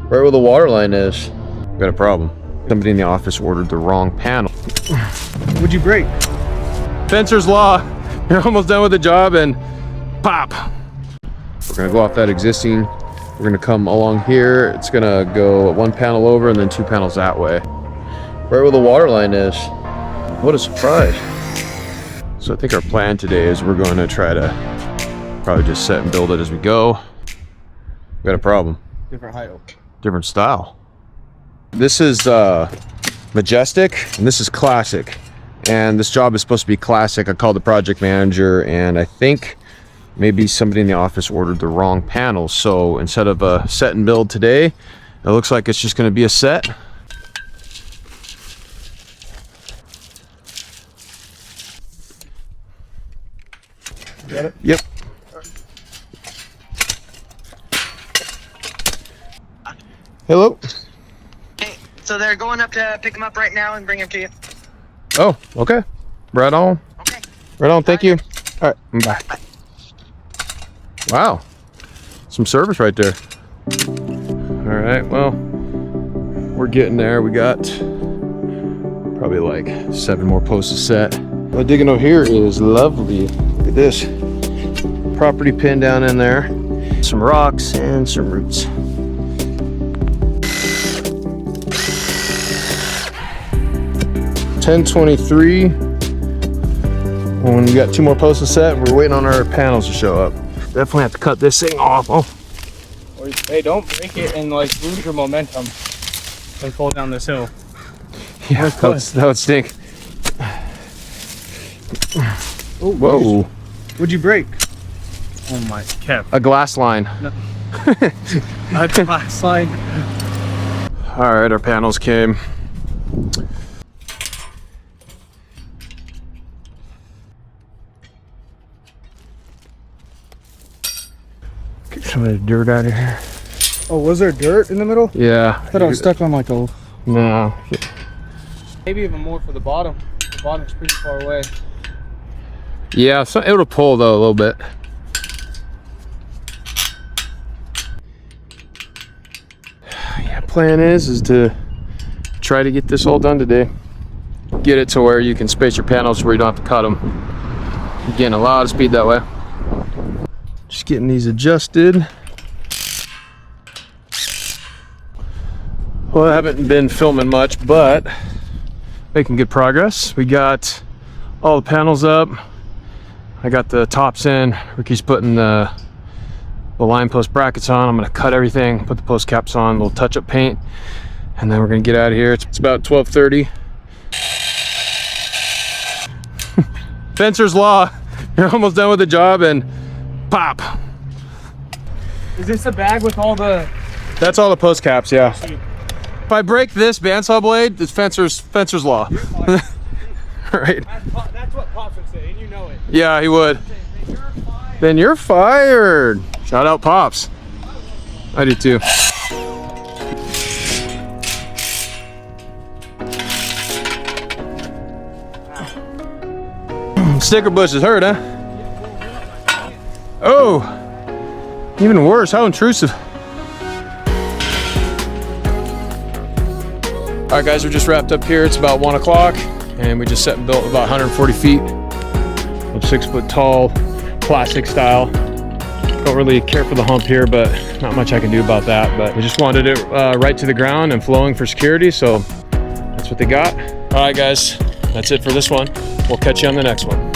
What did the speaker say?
Right where the water line is. Got a problem. Somebody in the office ordered the wrong panel. What'd you break? Fencer's law. You're almost done with the job and pop. We're gonna go off that existing. We're gonna come along here. It's gonna go one panel over and then 2 panels that way. Right where the water line is. What a surprise. So I think our plan today is we're going to try to probably just set and build it as we go. We got a problem. Different height. Different style. This is Majestic and this is Classic. And this job is supposed to be Classic. I called the project manager and I think maybe somebody in the office ordered the wrong panels. So instead of a set and build today, it looks like it's just going to be a set. Got it? Yep. Hello. Hey, so they're going up to pick them up right now and bring them to you. Oh, okay. Right on. Okay. Right on. Thank you. All right. Bye. Wow. Some service right there. All right. Well, we're getting there. We got probably like 7 more posts to set. The digging over here is lovely. Look at this. Property pin down in there. Some rocks and some roots. $10.23. When we got 2 more posts to set, we're waiting on our panels to show up. Definitely have to cut this thing off. Oh. Hey, don't break it and like lose your momentum and fall down this hill. Yeah, that would stink. Oh, whoa. What'd you break? Oh my, Kev. A glass line. No. A glass line. All right, our panels came. Get some of the dirt out of here. Oh, was there dirt in the middle? Yeah. I thought I was stuck on like a... No. Maybe even more for the bottom. The bottom's pretty far away. Yeah, so it'll pull though a little bit. Yeah, plan is to try to get this all done today. Get it to where you can space your panels where you don't have to cut them. You're getting a lot of speed that way. Just getting these adjusted. Well, I haven't been filming much, but making good progress. We got all the panels up. I got the tops in. Ricky's putting the line post brackets on. I'm gonna cut everything, put the post caps on, a little touch-up paint, and then we're gonna get out of here. It's about 12:30. Fencer's law. You're almost done with the job and pop. Is this a bag with all the... That's all the post caps, yeah. If I break this bandsaw blade, it's Fencer's law. Right. That's what Pops would say, and you know it. Yeah, he would. Then you're fired. Shout out Pops. I do too. Sticker bushes hurt, huh? Oh, even worse. How intrusive. All right, guys, we're just wrapped up here. It's about 1 o'clock, and we just set and built about 140 feet of 6-foot tall, Classic style. Don't really care for the hump here, but not much I can do about that. But we just wanted it right to the ground and flowing for security, so that's what they got. All right, guys, that's it for this one. We'll catch you on the next one.